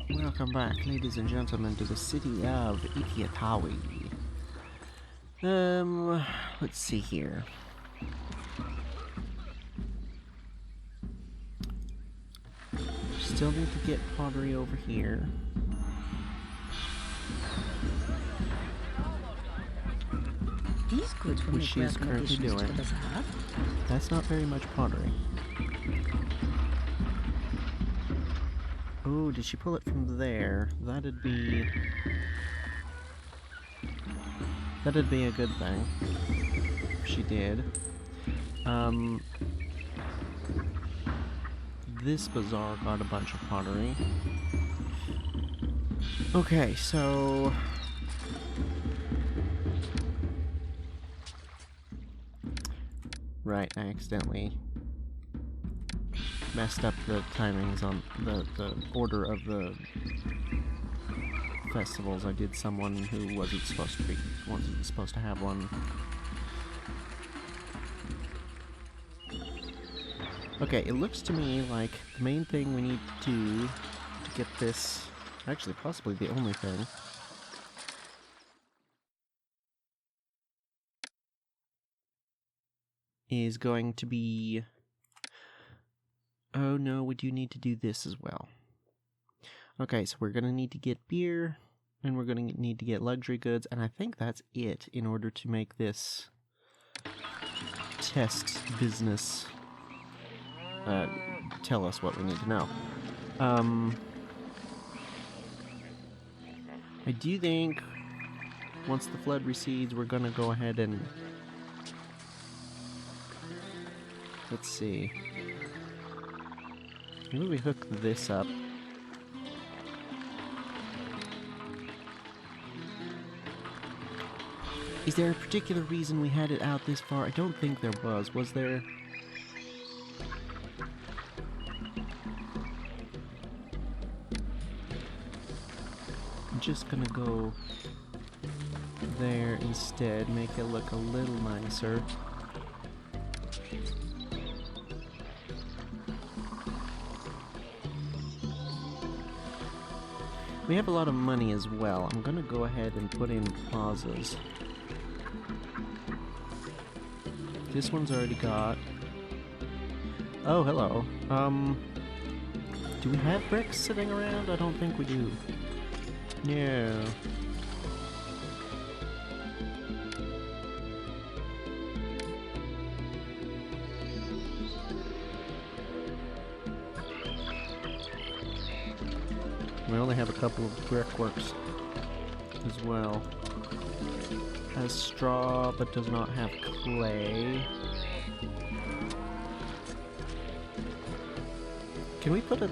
Welcome back, ladies and gentlemen, to the city of Ikiatawi. Let's see here. Still need to get pottery over here. These goods will Which make she is welcome currently additions to doing. the bazaar. That's not very much pottery. Oh, did she pull it from there? That'd be a good thing. If she did. This bazaar got a bunch of pottery. Okay, so... Right, I accidentally messed up the timings on the order of the festivals. I did someone who wasn't supposed to have one. Okay, it looks to me like the main thing we need to do to get this, actually possibly the only thing, is going to be... Oh no, we do need to do this as well. Okay, so we're going to need to get beer, and we're going to need to get luxury goods, and I think that's it in order to make this test business tell us what we need to know. I do think once the flood recedes, we're going to go ahead and... Let's see. Maybe we hook this up. Is there a particular reason we had it out this far? I don't think there was. Was there? I'm just gonna go there instead, make it look a little nicer. We have a lot of money as well. I'm gonna go ahead and put in plazas. This one's already got... Oh, hello. Do we have bricks sitting around? I don't think we do. No. We only have a couple of brickworks as well. Has straw, but does not have clay. Can we put a...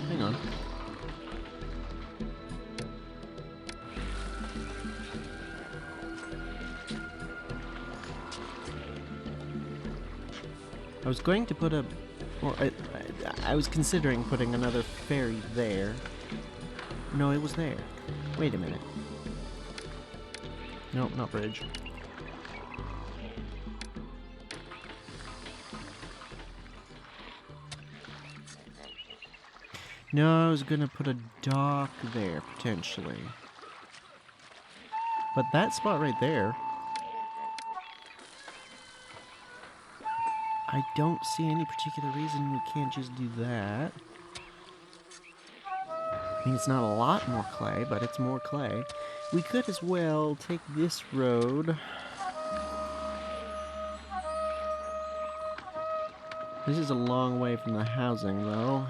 Hang on. I was going to put a... Or I was considering putting another ferry there. No, it was there. Wait a minute. Nope, not bridge. No, I was gonna put a dock there, potentially. But that spot right there... I don't see any particular reason we can't just do that. I mean, it's not a lot more clay, but it's more clay. We could as well take this road. This is a long way from the housing, though.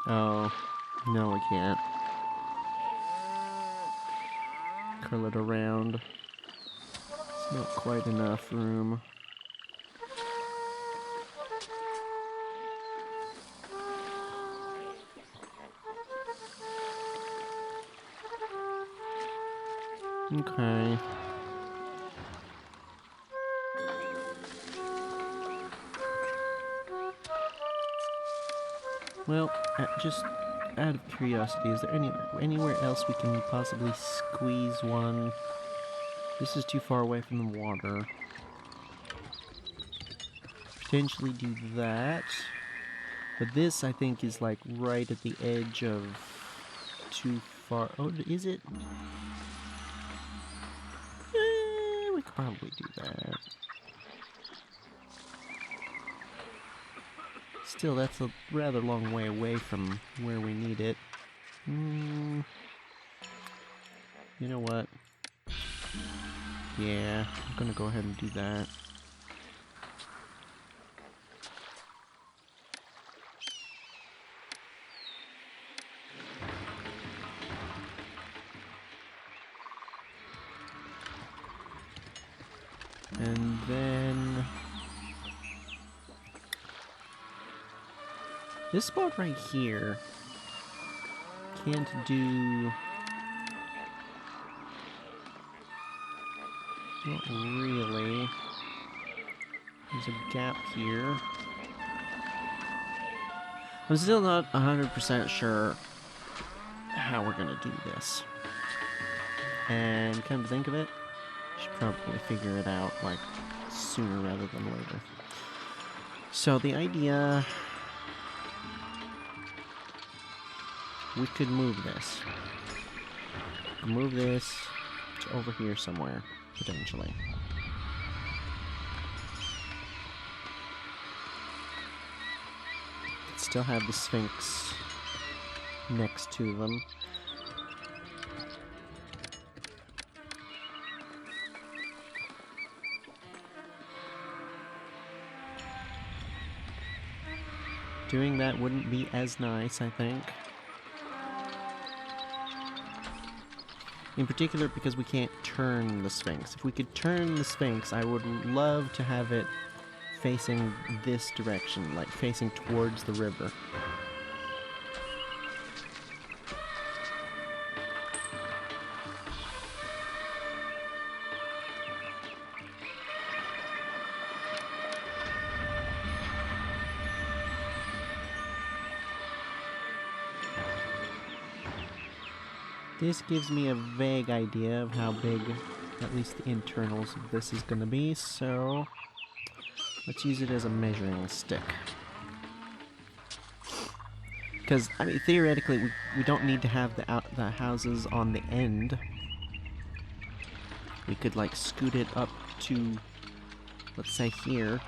Oh, no, we can't. Curl it around. It's not quite enough room. Okay. Well, just out of curiosity, is there anywhere else we can possibly squeeze one? This is too far away from the water. potentially do that. But this, I think, is like right at the edge of too far. Oh, is it? We could probably do that. Still, that's a rather long way away from where we need it. You know what? Yeah, I'm gonna go ahead and do that. And then this spot right here can't do... Not really. There's a gap here. I'm still not 100% sure how we're gonna do this. And come to think of it, should probably figure it out, like, sooner rather than later. So the idea... We could move this. Move this to over here somewhere, potentially. Still have the Sphinx next to them. Doing that wouldn't be as nice, I think. In particular because we can't turn the Sphinx. If we could turn the Sphinx, I would love to have it facing this direction, like facing towards the river. This gives me a vague idea of how big, at least the internals of this is going to be, so let's use it as a measuring stick. Because, I mean, theoretically, we don't need to have the houses on the end. We could, like, scoot it up to, let's say, here.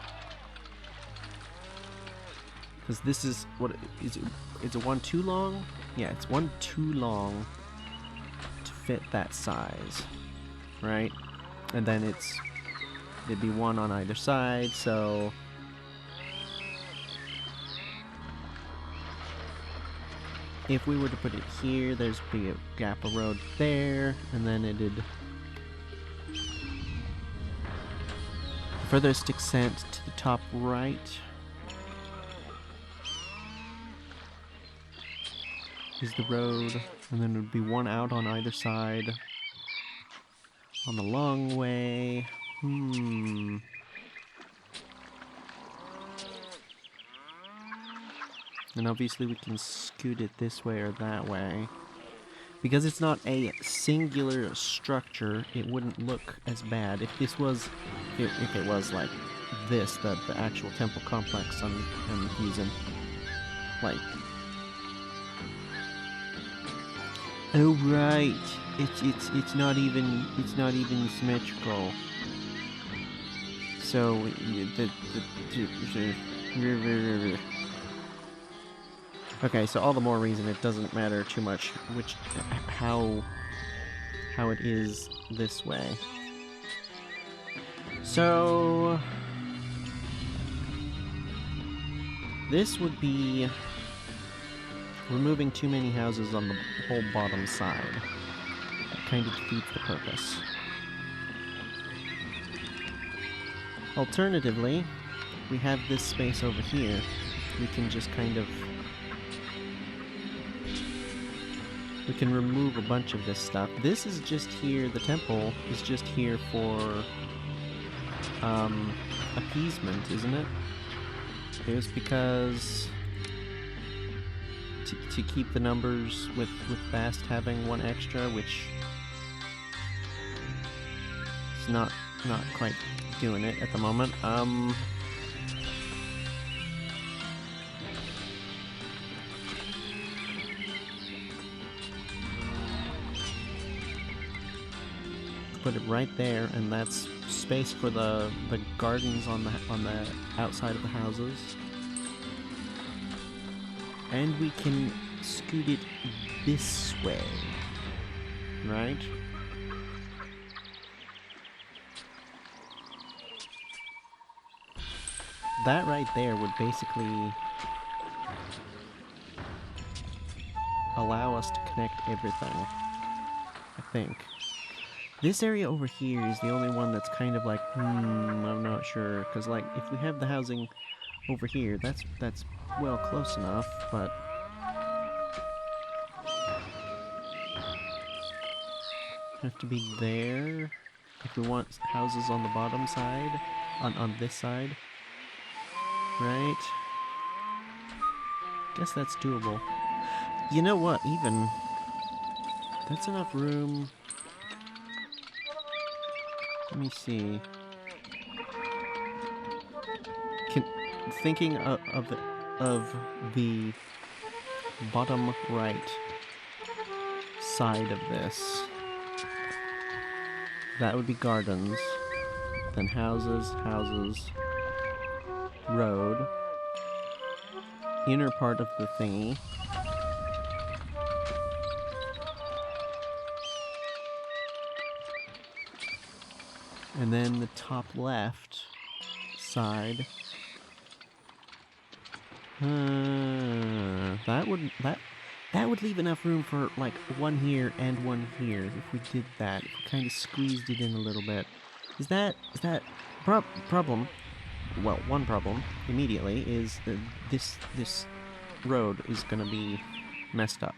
Because this is, what, is it one too long? Yeah, it's one too long to fit that size, right? And then it'd be one on either side, so... If we were to put it here, there's be a gap of road there, and then it'd... Furthest extent to the top right is the road, and then there'd be one out on either side. On the long way... And obviously we can scoot it this way or that way. Because it's not a singular structure, it wouldn't look as bad. If this was, if it was like this, the actual temple complex I'm using. Like... Oh right, it's not even symmetrical. So okay, so all the more reason it doesn't matter too much how it is this way. So this would be removing too many houses on the whole bottom side. That kind of defeats the purpose. Alternatively, we have this space over here. We can just kind of... We can remove a bunch of this stuff. This is just here, the temple is just here for appeasement, isn't it? It was because to keep the numbers with Fast having one extra, which is not quite doing it at the moment. put it right there, and that's space for the gardens on the outside of the houses. And we can scoot it this way, right? That right there would basically allow us to connect everything, I think. This area over here is the only one that's kind of like, I'm not sure. Because, like, if we have the housing over here, that's well, close enough, but... have to be there if we want houses on the bottom side, on this side, right? Guess that's doable. You know what, even... that's enough room... let me see. Thinking of the bottom right side of this, that would be gardens, then houses, road, inner part of the thingy, and then the top left side. That would leave enough room for like one here and one here if we did that. If we kind of squeezed it in a little bit. Is that problem? Well, one problem immediately is this road is gonna be messed up.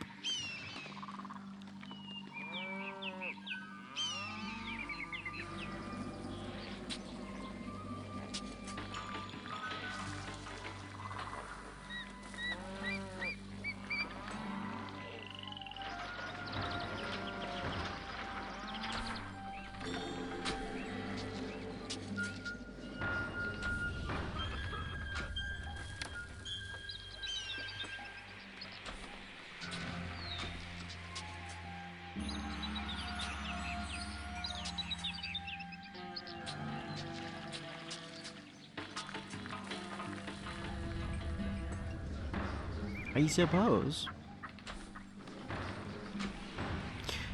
I suppose.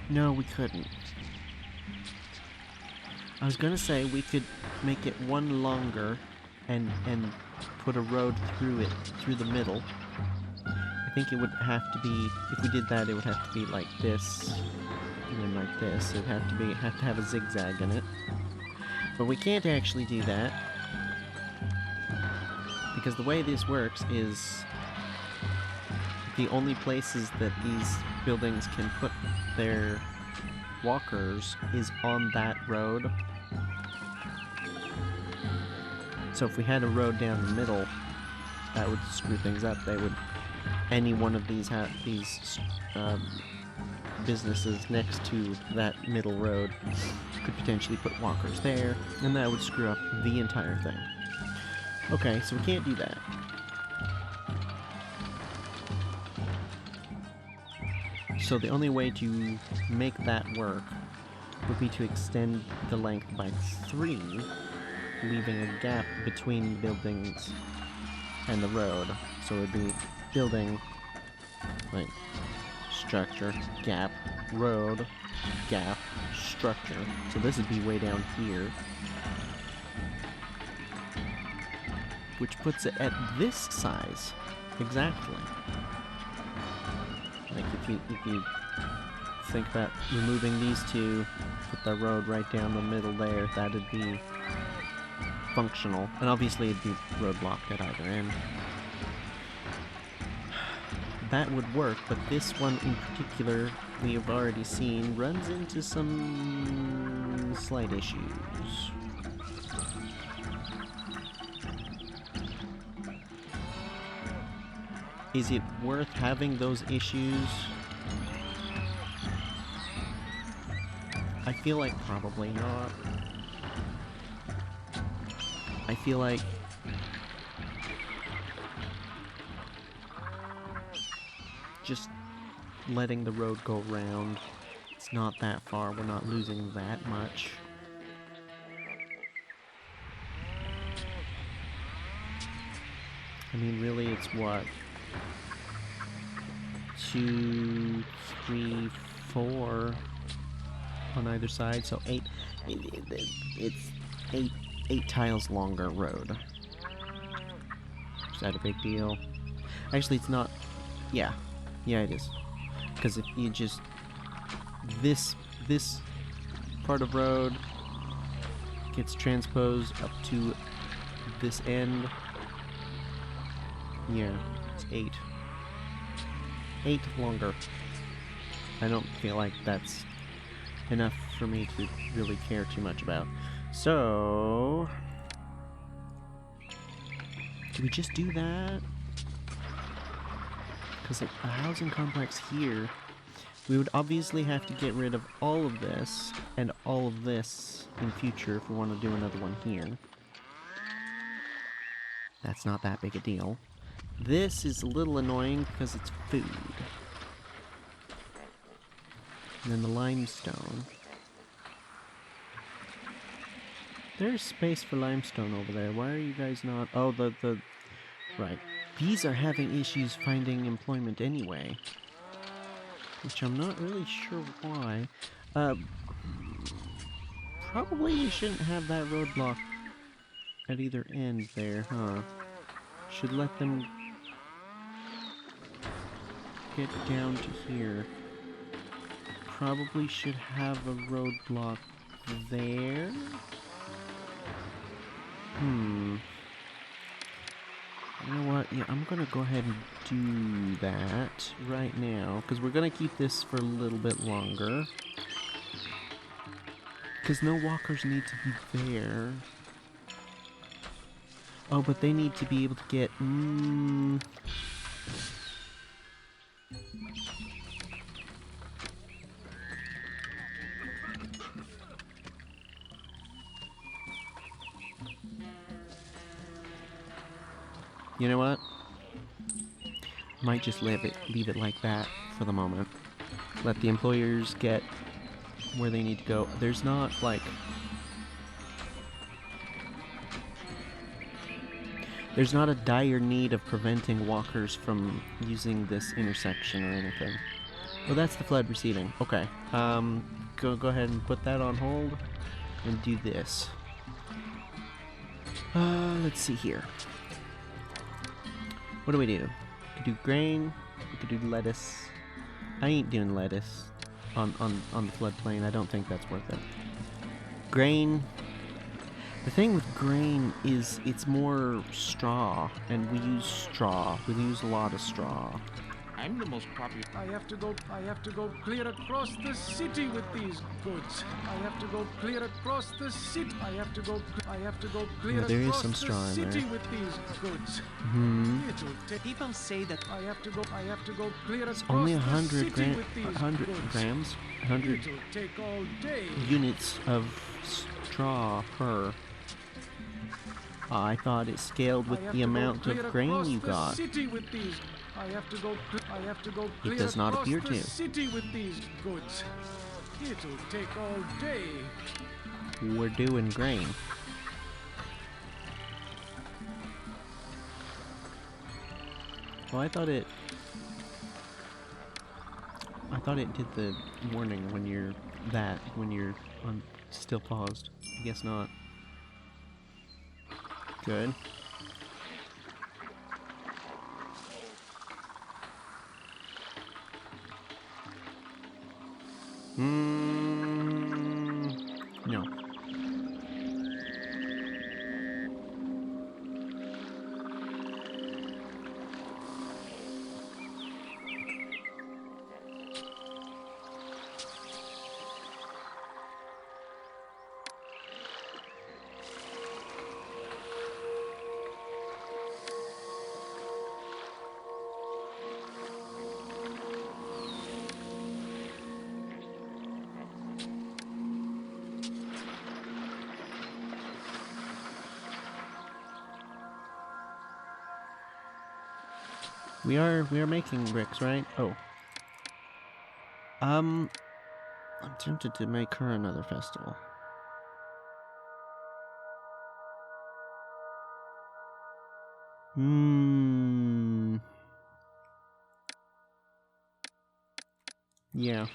No, we couldn't. I was gonna say we could make it one longer and put a road through it, through the middle. I think it would have to be, if we did that, it would have to be like this, and then like this. It would have to have a zigzag in it. But we can't actually do that, because the way this works is the only places that these buildings can put their walkers is on that road. So if we had a road down the middle, that would screw things up. They would, any one of these businesses next to that middle road could potentially put walkers there, and that would screw up the entire thing. Okay, so we can't do that. So the only way to make that work would be to extend the length by 3, leaving a gap between buildings and the road. So it would be building, like, structure, gap, road, gap, structure. So this would be way down here, which puts it at this size, exactly. Like, if you think about removing these two, put the road right down the middle there, that'd be functional. And obviously it'd be roadblocked at either end. That would work, but this one in particular, we have already seen, runs into some slight issues. Is it worth having those issues? I feel like probably not. I feel like just letting the road go around, it's It's not that far. We're not losing that much. I mean, really, it's what? 2, 3, 4 on either side, so 8. It's 8 tiles longer road. Is that a big deal? Actually, it's not. Yeah, it is. Because if you just this part of road gets transposed up to this end. Yeah, it's 8. 8 longer. I don't feel like that's enough for me to really care too much about. So, do we just do that? Because a housing complex here, we would obviously have to get rid of all of this and all of this in future if we want to do another one here. That's not that big a deal. This is a little annoying because it's food. And then the limestone. There's space for limestone over there. Why are you guys not... Oh, the... Right. These are having issues finding employment anyway. Which I'm not really sure why. Probably we shouldn't have that roadblock at either end there, huh? Should let them get down to here. Probably should have a roadblock there. You know what? Yeah, I'm gonna go ahead and do that right now, because we're gonna keep this for a little bit longer. Because no walkers need to be there. Oh, but they need to be able to get... You know what? Might just leave it like that for the moment. Let the employers get where they need to go. There's not, like... There's not a dire need of preventing walkers from using this intersection or anything. Oh, that's the flood receding. Okay. Go ahead and put that on hold and do this. Let's see here. What do? We could do grain. We could do lettuce. I ain't doing lettuce on the floodplain. I don't think that's worth it. Grain. The thing with grain is it's more straw, and we use straw. We use a lot of straw. I'm the most popular. I have to go clear across the city with these goods. I have to go clear across the city. I have to go clear there across is some straw the in city there. with these goods. People say that I have to go clear It's across only the 100 city with these 100 goods. grams, 100 It'll take all day. units of straw per. I thought it scaled with the amount of grain you got. I have to go It does not appear to. City with these goods. It'll take all day. We're doing grain. Well, I thought it did the warning when you're on still paused. I guess not. Good. No. We are making bricks, right? Oh. I'm tempted to make her another festival. Yeah.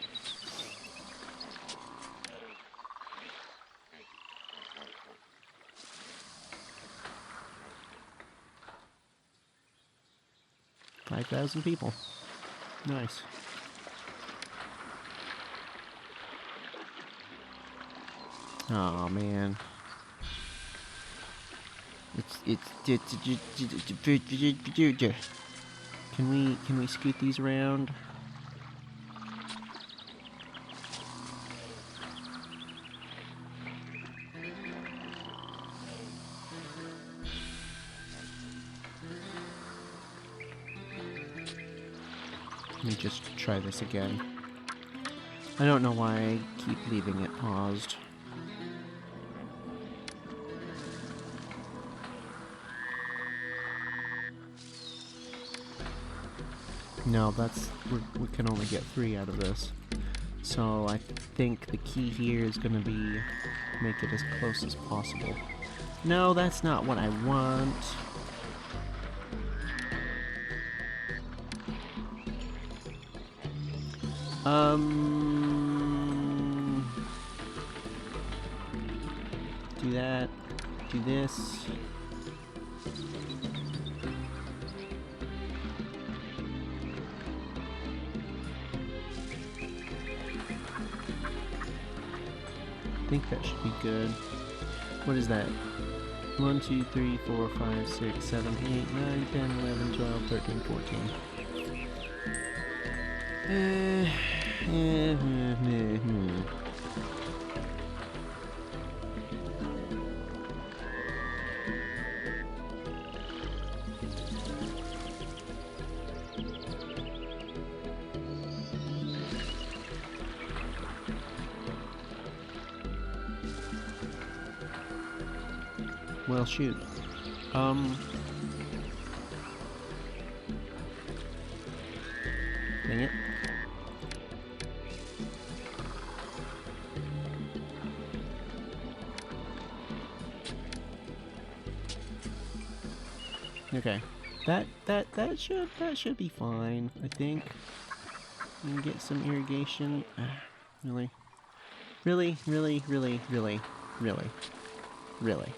$5,000 people. Nice. Oh man. Can we scoot these around? Let me just try this again. I don't know why I keep leaving it paused. No, we can only get 3 out of this. So I think the key here is gonna be make it as close as possible. No, that's not what I want. Do that. Do this. I think that should be good. What is that? 1, 2, 3, 4, 5, 6, 7, 8, 9, 10, 11, 12, 13, 14. Well, shoot. Dang it. Okay. That should be fine, I think. We can get some irrigation. Really? Really? Really? Really? Really? Really? Really?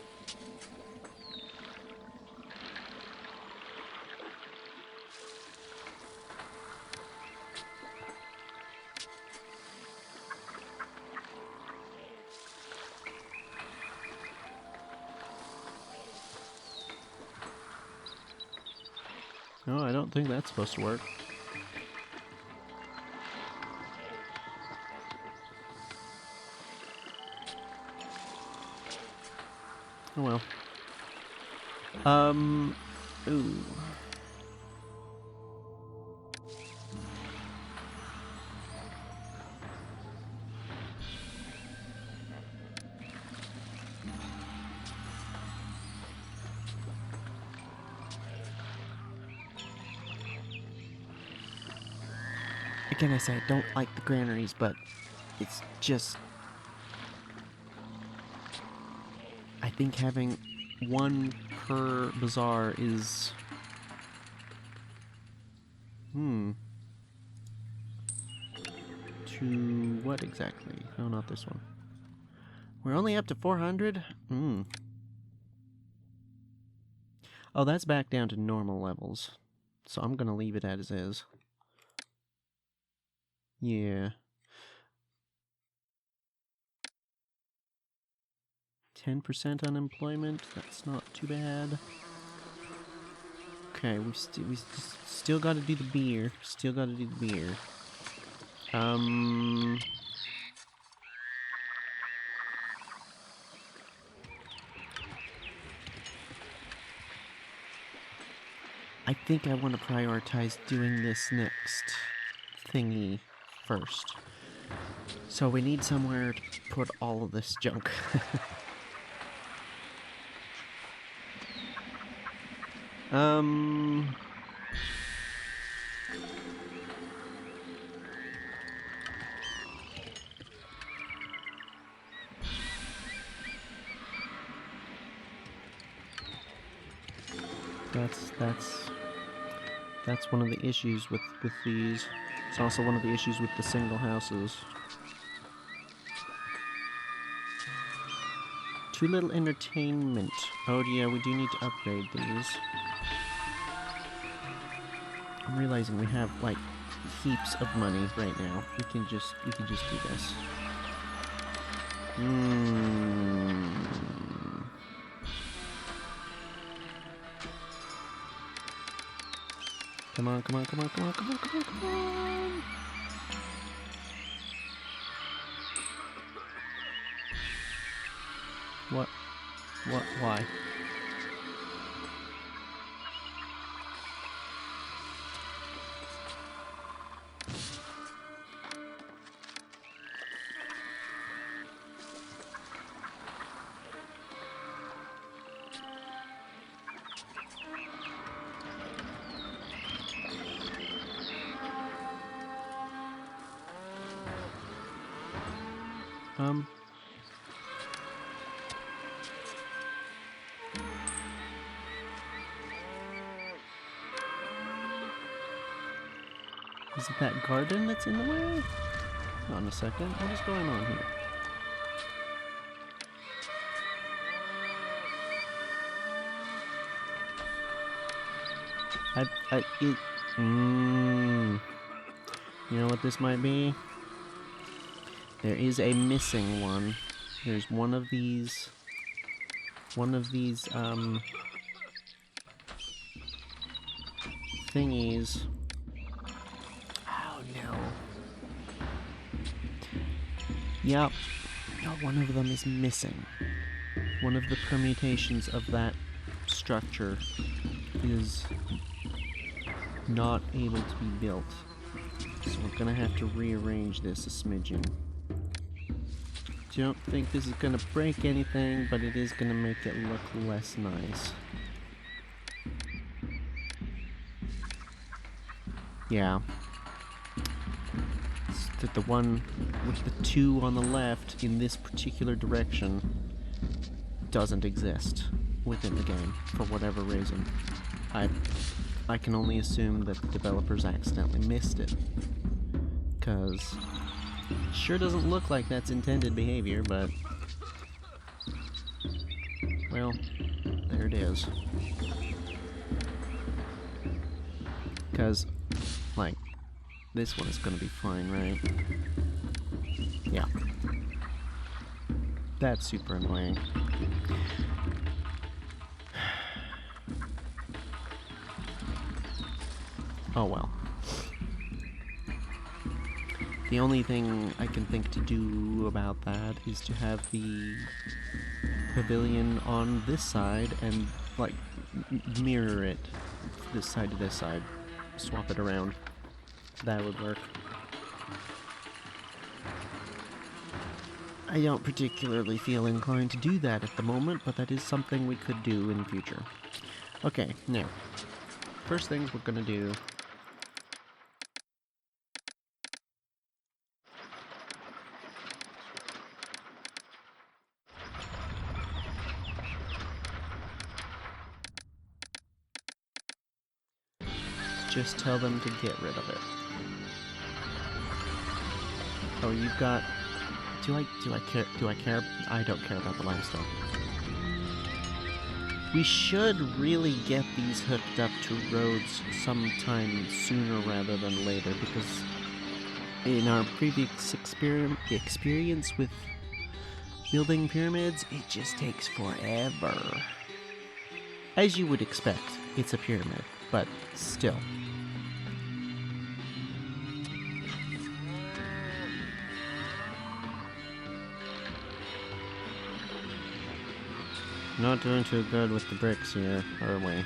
No, I don't think that's supposed to work. Oh well. Ooh. Again, I say I don't like the granaries, but it's just... I think having one per bazaar is... To what exactly? No, not this one. We're only up to 400? Oh, that's back down to normal levels. So I'm gonna leave it as is. Yeah. 10% unemployment. That's not too bad. Okay, we still got to do the beer. Still got to do the beer. I think I want to prioritize doing this next thingy first. So we need somewhere to put all of this junk. that's one of the issues with these. It's also one of the issues with the single houses. Too little entertainment. Oh yeah, we do need to upgrade these. I'm realizing we have like heaps of money right now. We can just do this. Come on, come on, come on, come on, come on, come on, come on! What? What? Why? Is it that garden that's in the way? Hold on a second. What is going on here? You know what this might be? There is a missing one. There's one of these, thingies. Oh no. Yep. No, one of them is missing. One of the permutations of that structure is not able to be built. So we're gonna have to rearrange this a smidgen. Don't think this is gonna break anything, but it is gonna make it look less nice. Yeah. It's that the one with the 2 on the left in this particular direction doesn't exist within the game for whatever reason. I can only assume that the developers accidentally missed it. Because it sure doesn't look like that's intended behavior, but well, there it is. Because, like, this one is gonna be fine, right? Yeah. That's super annoying. Oh well. The only thing I can think to do about that is to have the pavilion on this side and, like, mirror it this side to this side. Swap it around. That would work. I don't particularly feel inclined to do that at the moment, but that is something we could do in the future. Okay, now, first things we're gonna do just tell them to get rid of it. Oh, you've got... Do I care? I don't care about the limestone. We should really get these hooked up to roads sometime sooner rather than later, because in our previous experience with building pyramids, it just takes forever. As you would expect, it's a pyramid, but still. Not doing too good with the bricks here, are we?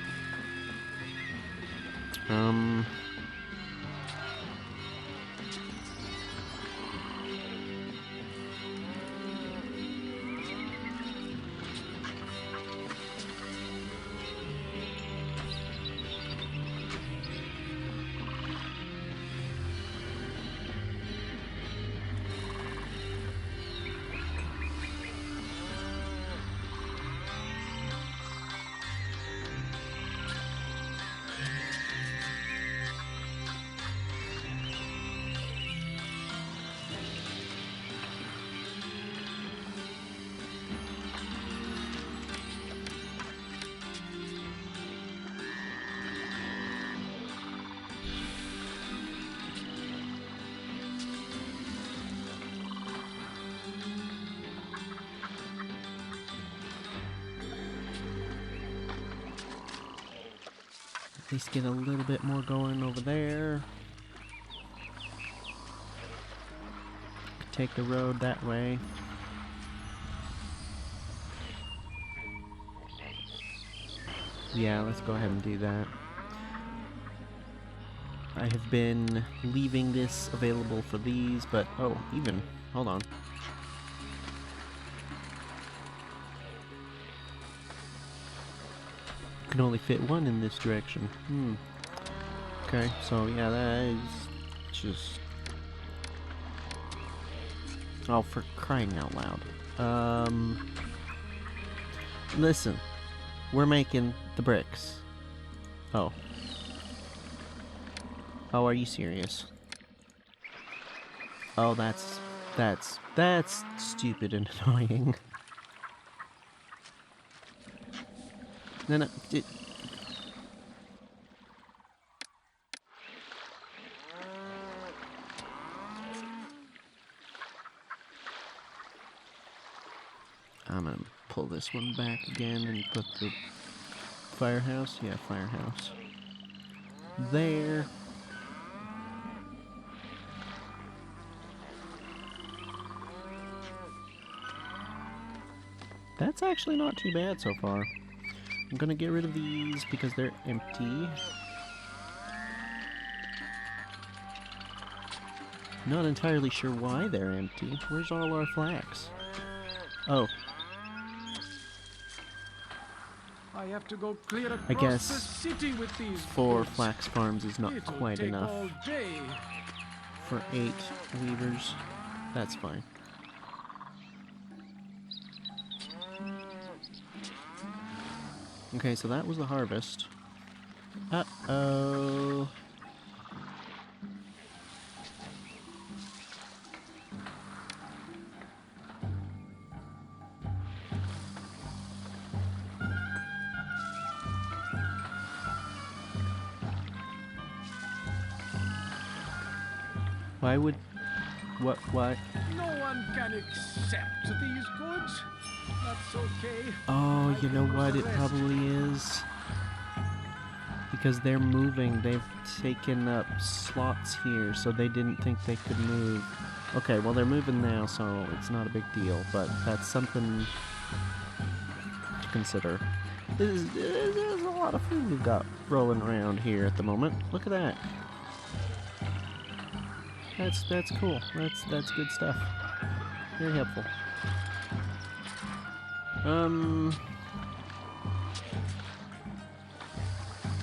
least get a little bit more going over there. Could take the road that way. Yeah, let's go ahead and do that. I have been leaving this available for these, but oh, hold on. Can only fit one in this direction. Okay, so yeah, that is just... Oh, for crying out loud. Listen. We're making the bricks. Oh. Oh, are you serious? Oh, that's stupid and annoying. No, I'm gonna pull this one back again and put the firehouse. Yeah, firehouse. There. That's actually not too bad so far. I'm gonna get rid of these because they're empty. Not entirely sure why they're empty. Where's all our flax? Oh. I have to go clear I across guess the city with these 4 goods. flax farms is not It'll quite take enough all day. for 8 weavers. That's fine. Okay, so that was the harvest. Uh-oh. Why would... why? No one can accept these goods. That's okay. Oh, I you know can what it rest. probably is? Because they're moving, they've taken up slots here, so they didn't think they could move. Okay, well they're moving now, so it's not a big deal, but that's something to consider. There's a lot of food we've got rolling around here at the moment. Look at that. That's cool. That's good stuff. Very helpful.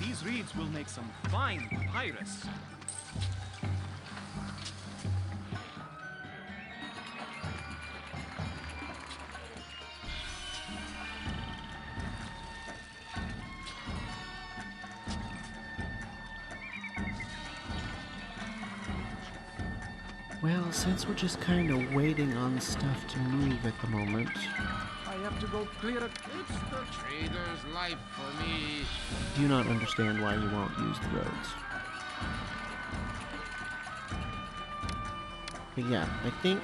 These reeds will make some fine papyrus. Well, since we're just kind of waiting on stuff to move at the moment, I have to go clear it. It's the trader's life for me. do not understand why you won't use the roads. But yeah, I think...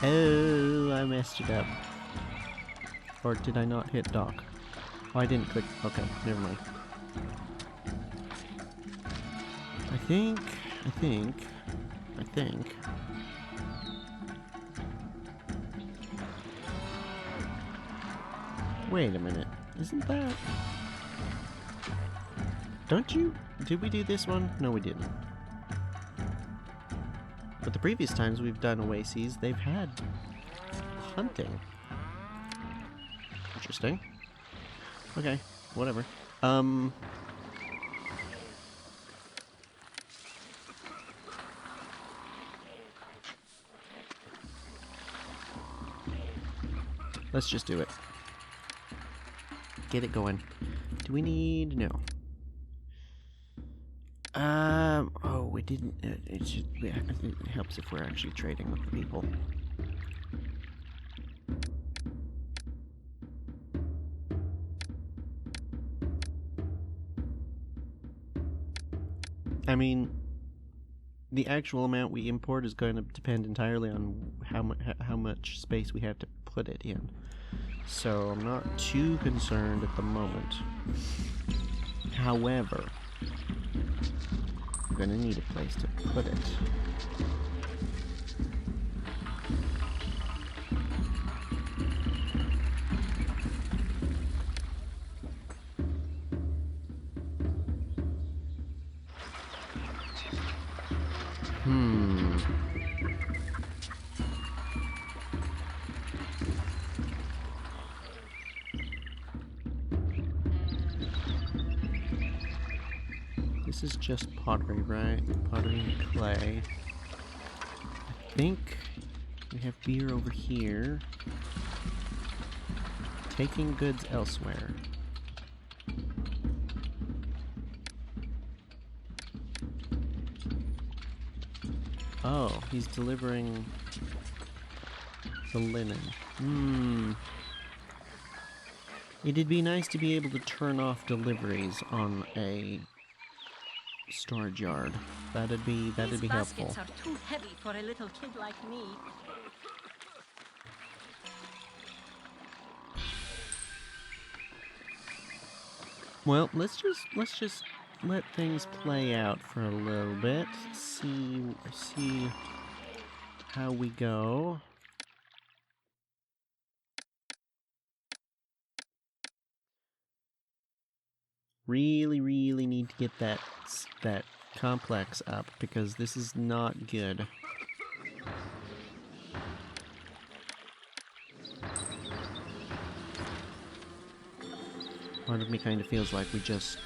Oh, I messed it up. Or did I not hit dock? Oh, I didn't click... Okay, never mind. I think... Wait a minute. Isn't that... Don't you... Did we do this one? No, we didn't. But the previous times we've done oases, they've had hunting. Interesting. Okay, whatever. Let's just do it. Get it going. Do we need... No. Oh, we didn't... It should... Yeah, it helps if we're actually trading with the people. I mean, the actual amount we import is going to depend entirely on how much space we have to put it in. So I'm not too concerned at the moment. However, I'm gonna need a place to put it. This is just pottery, right? Pottery and clay. I think we have beer over here. Taking goods elsewhere. Oh, he's delivering the linen. It'd be nice to be able to turn off deliveries on a storage yard. That'd be These helpful. baskets are too heavy for a little kid like me. Well, let's just let things play out for a little bit. See how we go. Really need to get that complex up because this is not good. Part of me kind of feels like we just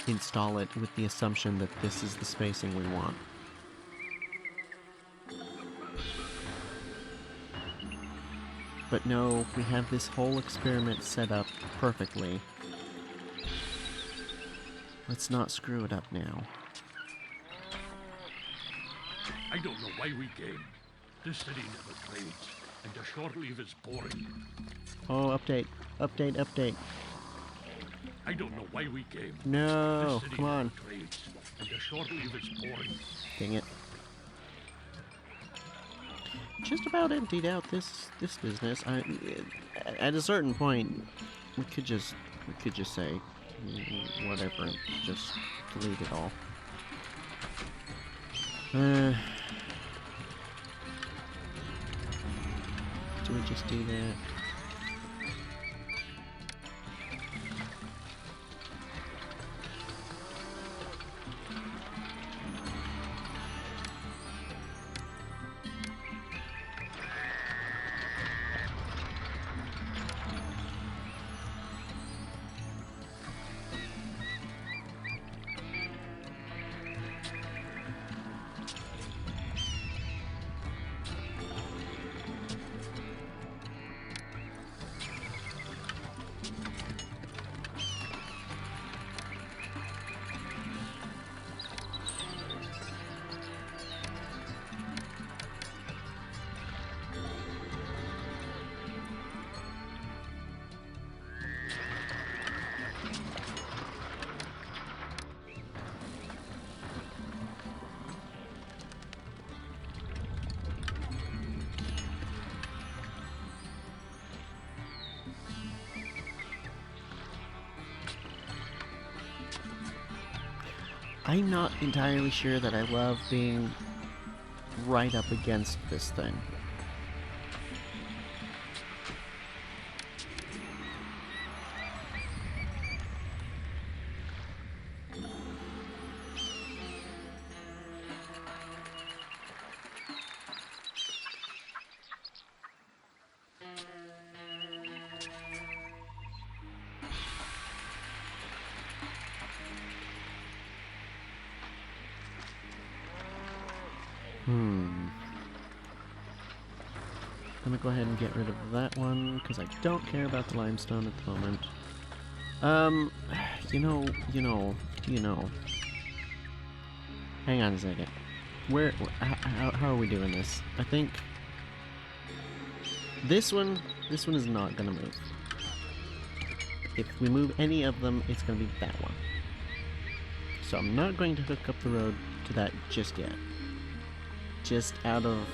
install it with the assumption that this is the spacing we want. But no, we have this whole experiment set up perfectly. Let's not screw it up now. I don't know why we came. This city never trades, and the short leave is boring. Oh, update. I don't know why we came. No, This city come on. never trades, and the short leave is boring. Dang it. Just about emptied out this business. At a certain point, we could just say whatever, and just delete it all. Do we just do that? I'm not entirely sure that I love being right up against this thing. I'm gonna go ahead and get rid of that one, because I don't care about the limestone at the moment. You know. Hang on a second. How are we doing this? I think this one is not gonna move. If we move any of them, it's gonna be that one. So I'm not going to hook up the road to that just yet. Just out of...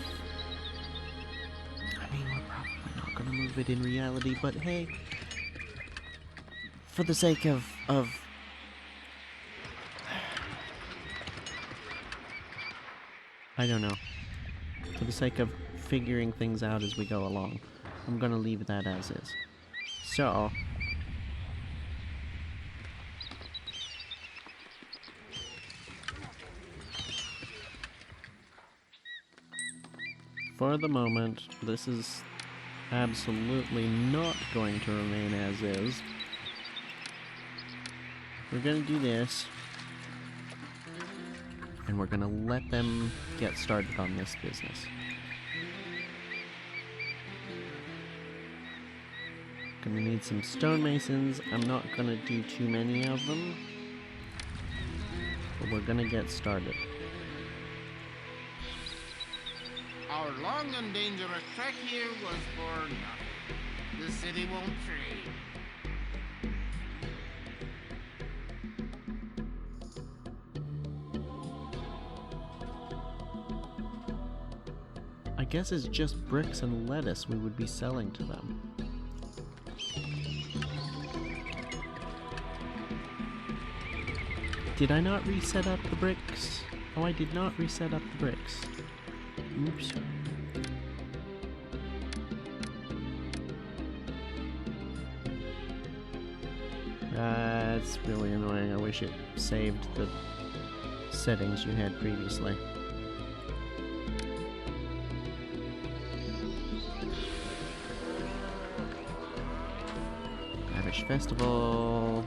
I mean, we're probably not gonna move it in reality, but hey, for the sake of I don't know. For the sake of figuring things out as we go along, I'm gonna leave that as is. So... for the moment, this is absolutely not going to remain as is. We're gonna do this, and we're gonna let them get started on this business. Gonna need some stonemasons. I'm not gonna do too many of them, but we're gonna get started. Our long and dangerous trek here was for nothing. The city won't trade. I guess it's just bricks and lettuce we would be selling to them. Did I not reset up the bricks? Oh, I did not reset up the bricks. Oops. That's really annoying. I wish it saved the settings you had previously. Lavish Festival.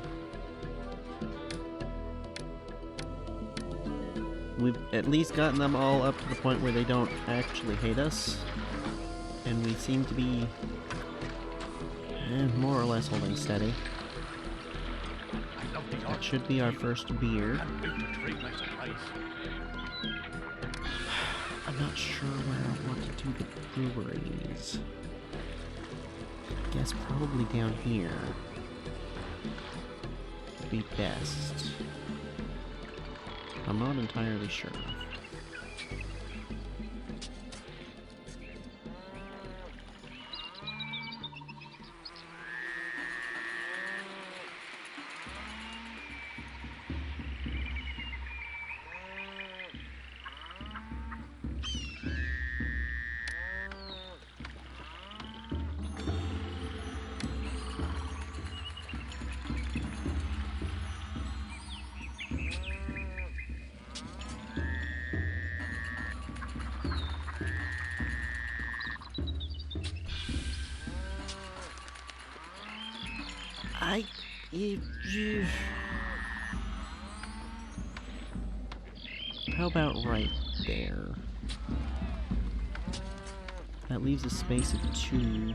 We've at least gotten them all up to the point where they don't actually hate us. And we seem to be more or less holding steady. I love the That art. should be our first beer. Can't wait to trade my supplies. I'm not sure where I want to do the breweries. I guess probably down here would be best. I'm not entirely sure. How about right there? That leaves a space of 2.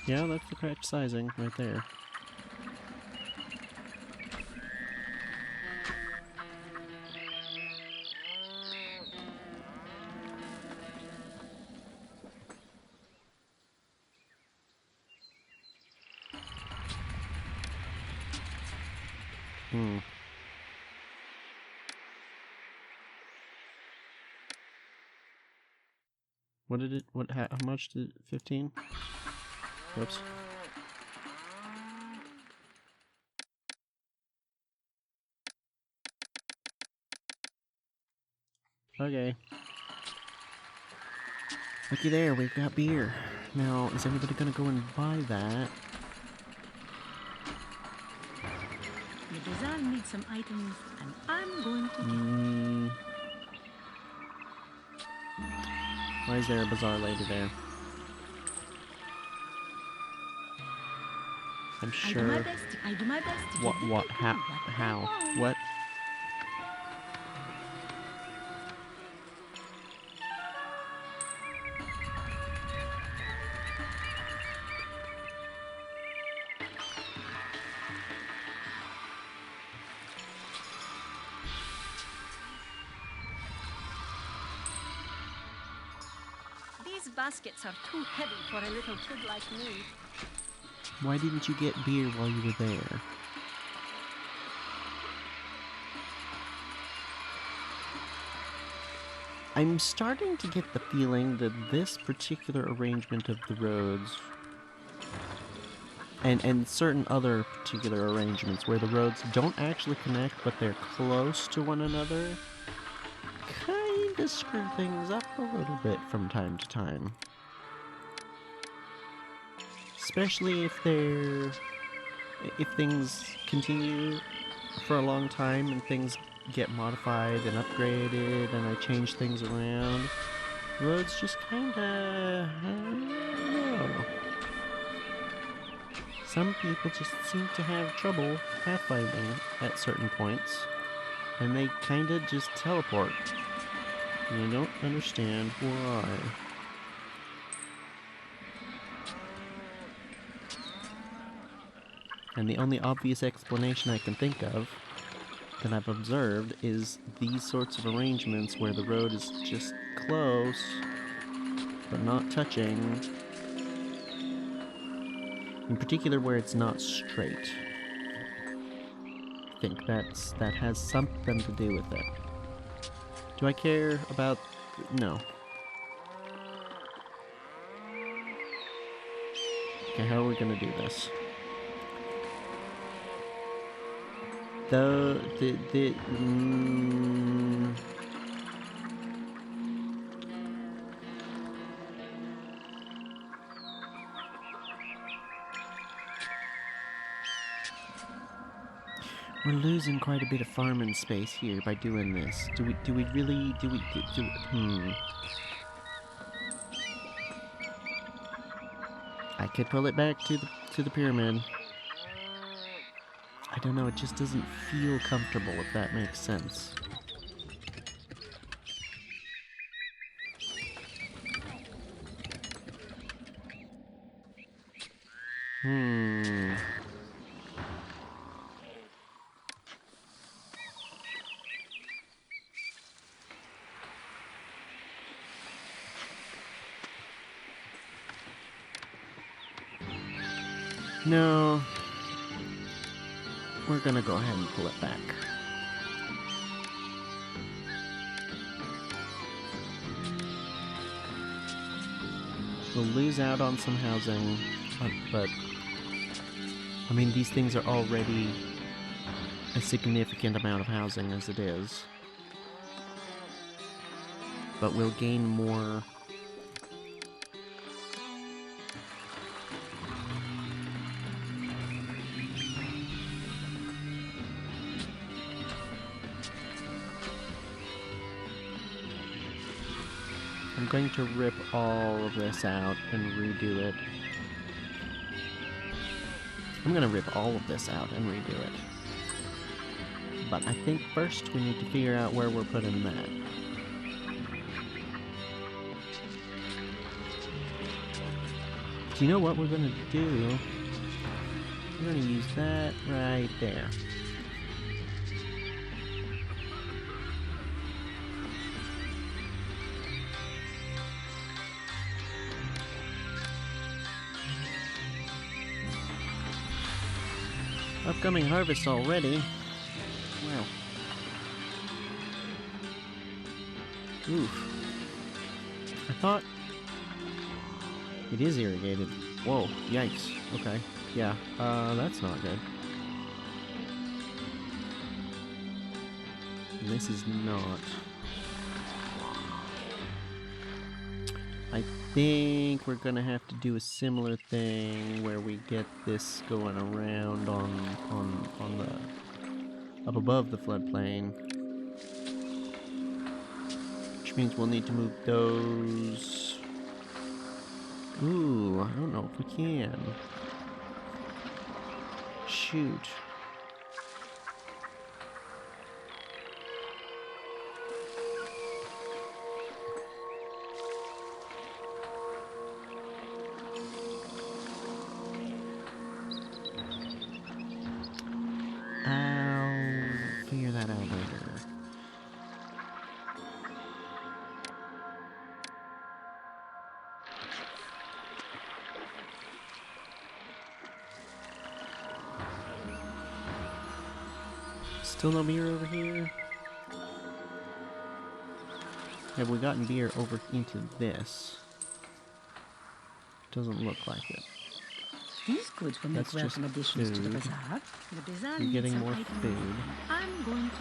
Yeah, that's the correct sizing right there. What did it, how much did 15? Whoops. Okay. Looky there, we've got beer. Now, is everybody gonna go and buy that? The bazaar needs some items, and I'm going to get Why is there a bazaar lady there? I'm I do my sure. best. I do my best to What? give the What? people How? what they How? want. What? These baskets are too heavy for a little kid like me. Why didn't you get beer while you were there? I'm starting to get the feeling that this particular arrangement of the roads and certain other particular arrangements where the roads don't actually connect but they're close to one another kind of screw things up a little bit from time to time. Especially if things continue for a long time and things get modified and upgraded and I change things around. Roads just kinda, I don't know. Some people just seem to have trouble pathfinding at certain points, and they kinda just teleport. And I don't understand why. And the only obvious explanation I can think of that I've observed is these sorts of arrangements where the road is just close, but not touching. In particular where it's not straight. I think that has something to do with it. Do I care about... No. Okay, how are we gonna do this? We're losing quite a bit of farming space here by doing this. Do we really, I could pull it back to the pyramid. I don't know, it just doesn't feel comfortable, if that makes sense. No. We're gonna go ahead and pull it back. We'll lose out on some housing, but I mean, these things are already a significant amount of housing as it is. But we'll gain more. I'm going to rip all of this out and redo it. I'm gonna rip all of this out and redo it. But I think first we need to figure out where we're putting that. Do you know what we're gonna do? We're gonna use that right there. Upcoming harvest already. Wow. Oof. I thought it is irrigated. Whoa, yikes. Okay. Yeah, that's not good. This is not. I think we're gonna have to do a similar thing where we get this going around on the up above the floodplain, which means we'll need to move those. Ooh, I don't know if we can. Shoot. I'll figure that out later. Still no beer over here? Have we gotten beer over into this? Doesn't look like it. These goods will make That's just welcome additions to the food. bazaar. The bazaar You're needs getting some more items, food. and I'm going to.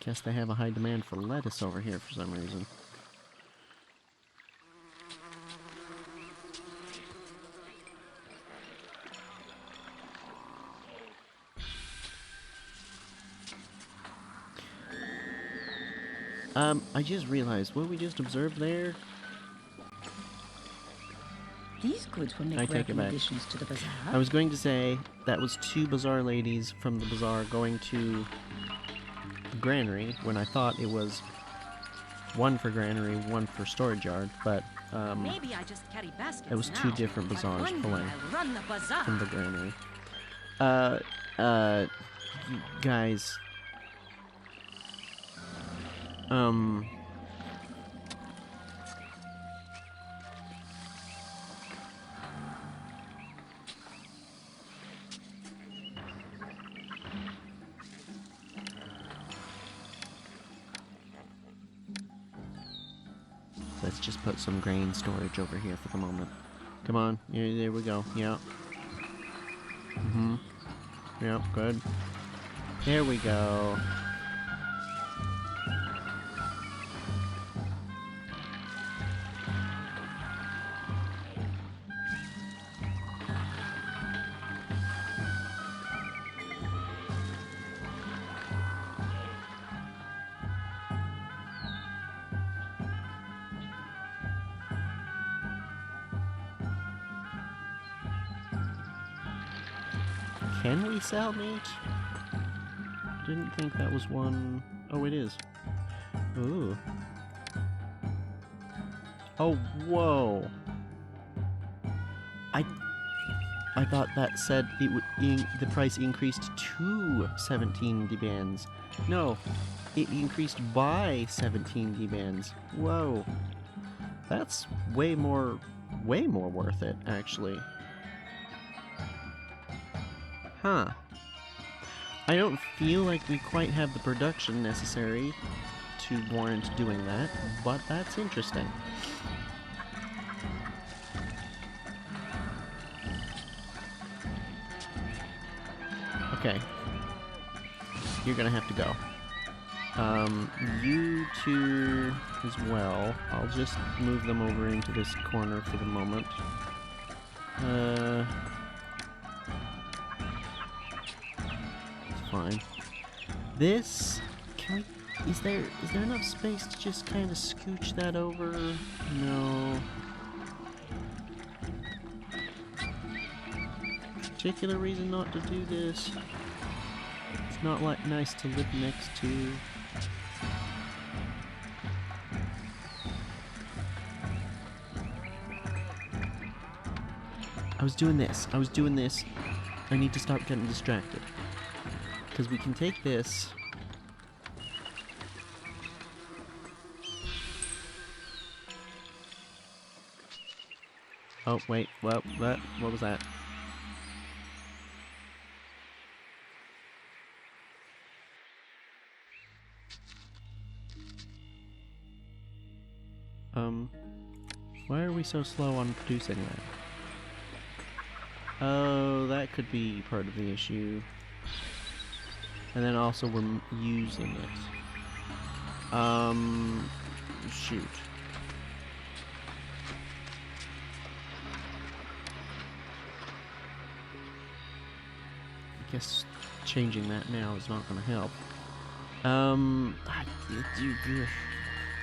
Guess they have a high demand for lettuce over here for some reason. I just realized what we just observed there. These goods will make I take it welcome back. additions to the bazaar. I was going to say that was 2 bazaar ladies from the bazaar going to the granary when I thought it was 1 for granary, 1 for storage yard, but Maybe I just carry baskets it was 2 now, different but bazaars one day pulling I'll run the bazaar. from the granary. You guys, let's just put some grain storage over here for the moment. Come on, yeah, there we go. Yeah. Yep, good. There we go. Can we sell meat? Didn't think that was one. Oh, it is. Ooh. Oh, whoa. I thought that said it would the price increased to 17 D-bands. No, it increased by 17 D-bands. Whoa. That's way more worth it, actually. Huh. I don't feel like we quite have the production necessary to warrant doing that, but that's interesting. Okay. You're gonna have to go. You two as well. I'll just move them over into this corner for the moment. It's fine. This, can we, is there enough space to just kind of scooch that over? No. Particular reason not to do this. It's not like nice to live next to. I was doing this. I need to stop getting distracted. Because we can take this. Oh, wait, what was that? Why are we so slow on producing that? Oh, that could be part of the issue. And then also we're using it. Shoot. I guess changing that now is not going to help.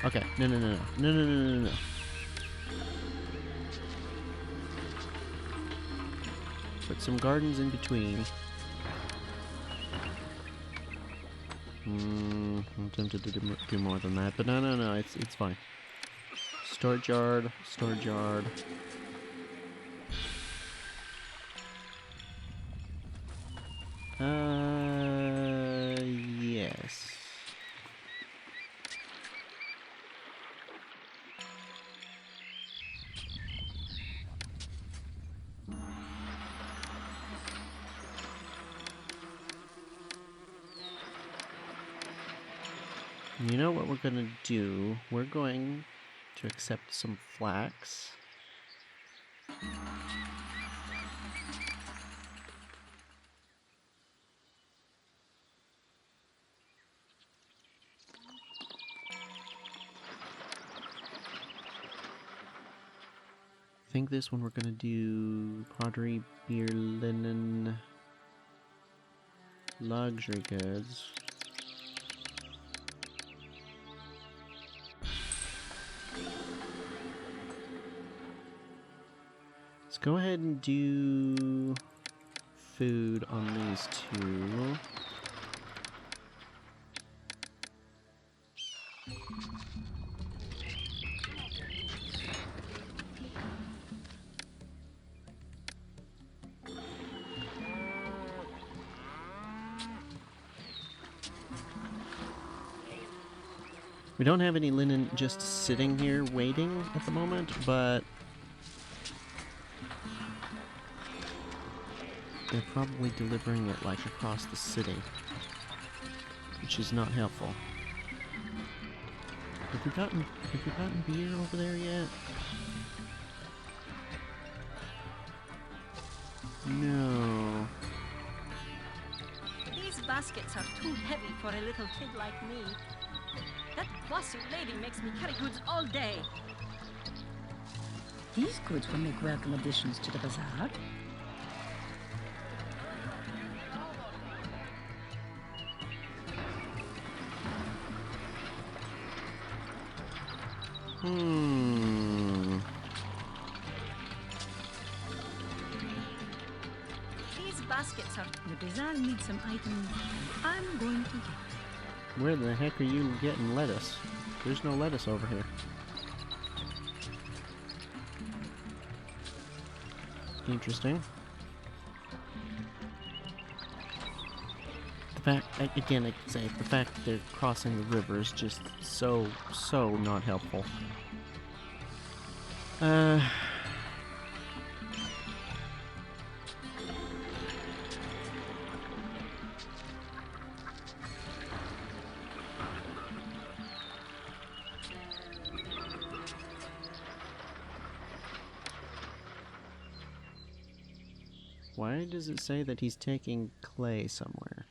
Okay, no. Put some gardens in between. I'm tempted to do more than that, but no, it's fine. Storage yard, storage yard. Yes. You know what we're gonna do? We're going to accept some flax. I think this one we're gonna do pottery, beer, linen, luxury goods. Let's go ahead and do food on these two. We don't have any linen just sitting here waiting at the moment, but they're probably delivering it like across the city, which is not helpful. Have we gotten beer over there yet? No. These baskets are too heavy for a little kid like me. That bossy lady makes me carry goods all day. These goods will make welcome additions to the bazaar. These baskets are... The bazaar needs some items, and I'm going to get them. Where the heck are you getting lettuce? There's no lettuce over here. Interesting. The fact, again, I say, the fact that they're crossing the river is just so not helpful. Why does it say that he's taking clay somewhere?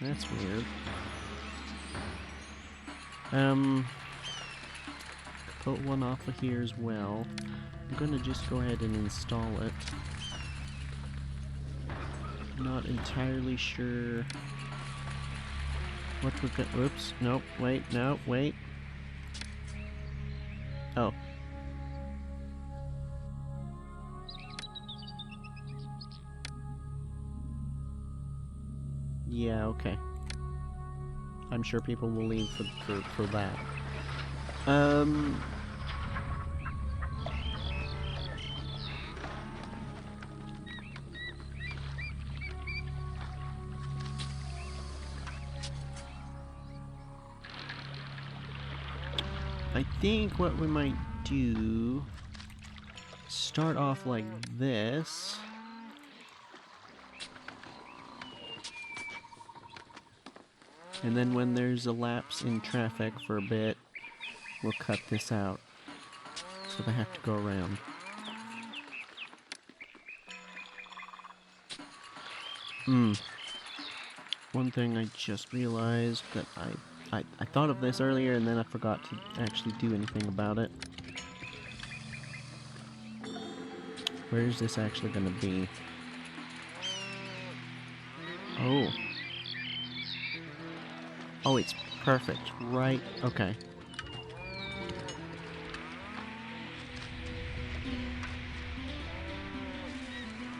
That's weird. Put one off of here as well. I'm gonna just go ahead and install it. Not entirely sure what we're gonna... Oops, nope, wait, no, wait. Oh. Yeah, okay. I'm sure people will leave for that. I think what we might do, start off like this. And then when there's a lapse in traffic for a bit, we'll cut this out. So they have to go around. One thing I just realized that I thought of this earlier and then I forgot to actually do anything about it. Where is this actually going to be? Oh. Oh, it's perfect. Right. Okay.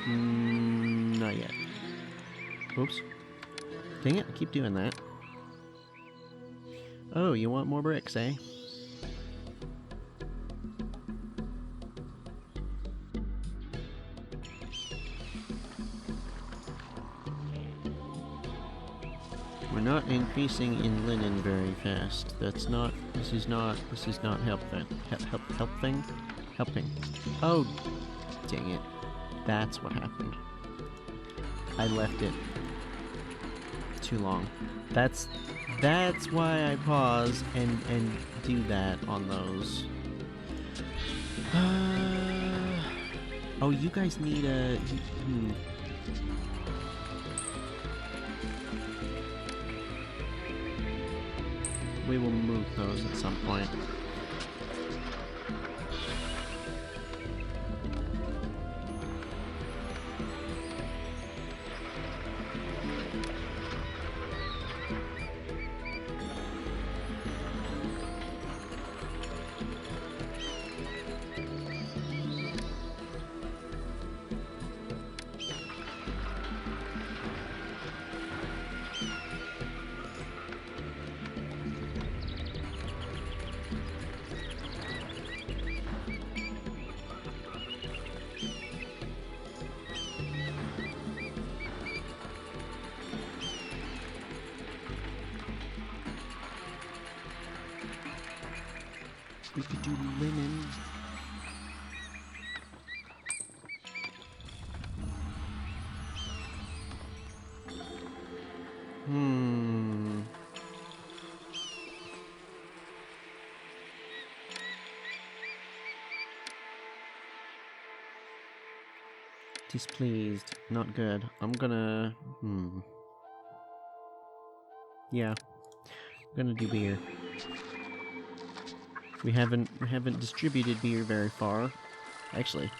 Not yet. Oops. Dang it, I keep doing that. Oh, you want more bricks, eh? We're not increasing in linen very fast. This is not helping. Oh, dang it. That's what happened. I left it too long. That's why I pause and do that on those. Oh, you guys need a... We will move those at some point. We could do linen. Displeased. Not good. I'm gonna... Yeah. I'm gonna do beer. We haven't distributed beer very far. Actually.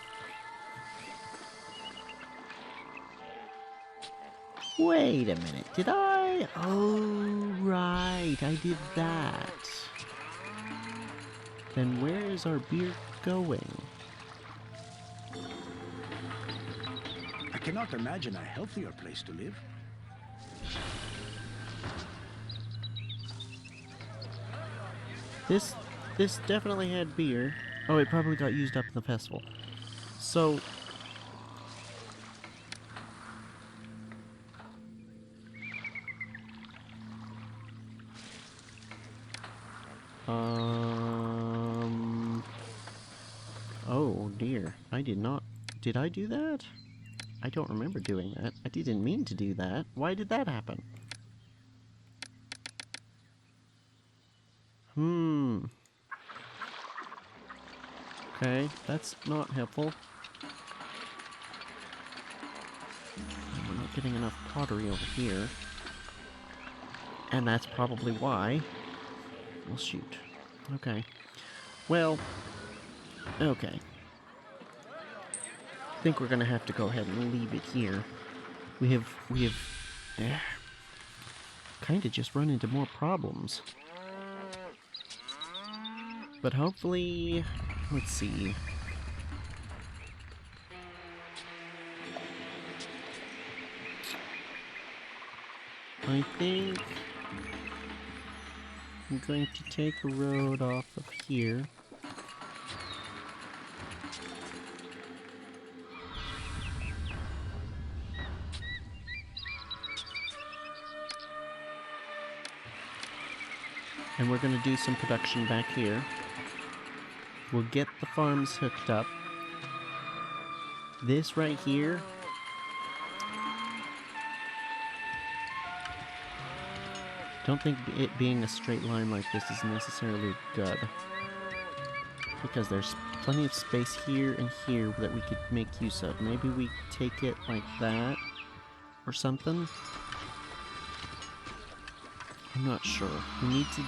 Wait a minute. Did I? Oh, right. I did that. Then where is our beer going? I cannot imagine a healthier place to live. This definitely had beer. Oh, it probably got used up in the festival. So... Oh dear. I did not... Did I do that? I don't remember doing that. I didn't mean to do that. Why did that happen? Okay, that's not helpful. We're not getting enough pottery over here. And that's probably why. Well, shoot. Okay. Well, okay. I think we're gonna have to go ahead and leave it here. We have kind of just run into more problems. But hopefully, let's see. I think I'm going to take a road off of here. And we're going to do some production back here. We'll get the farms hooked up. This right here... Don't think it being a straight line like this is necessarily good. Because there's plenty of space here and here that we could make use of. Maybe we take it like that, or something? I'm not sure. We need to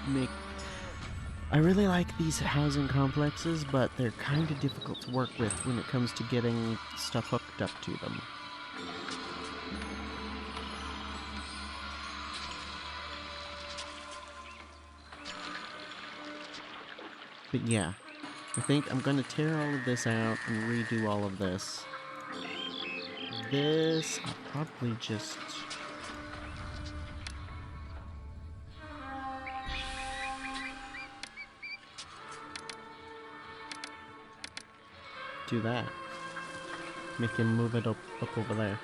make... I really like these housing complexes, but they're kind of difficult to work with when it comes to getting stuff hooked up to them. But yeah, I think I'm going to tear all of this out and redo all of this. this. I'll probably just... do that. Make him move it up over there.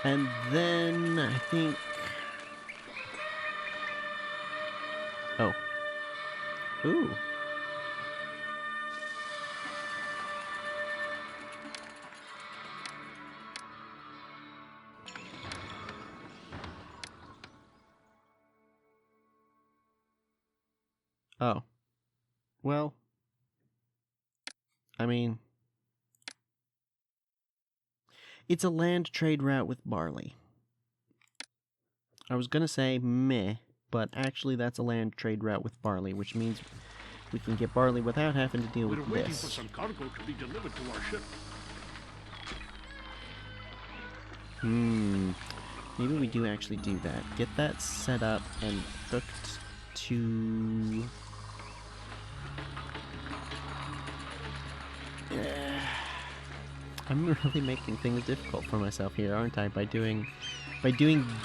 And then I think... oh. Ooh. Oh. Well, I mean, it's a land trade route with barley. I was gonna say meh, but actually that's a land trade route with barley, which means we can get barley without having to deal We're with waiting for this. some cargo to be delivered to our ship. Maybe we do actually do that. Get that set up and hooked to... I'm really making things difficult for myself here, aren't I? By doing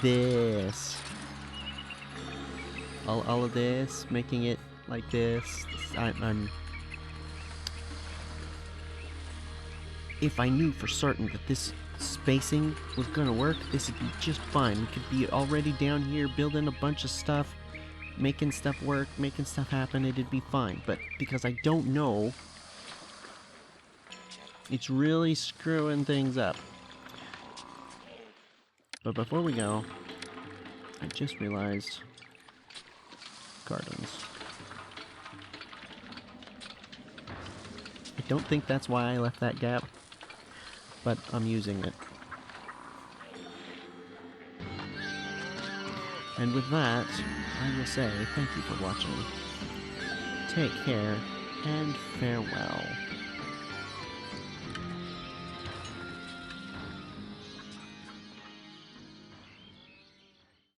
this. All of this, making it like this. I'm... If I knew for certain that this spacing was gonna work, this would be just fine. We could be already down here building a bunch of stuff, making stuff work, making stuff happen, it'd be fine. But because I don't know, it's really screwing things up. But before we go, I just realized gardens. I don't think that's why I left that gap, but I'm using it. And with that, I will say thank you for watching. Take care, and farewell.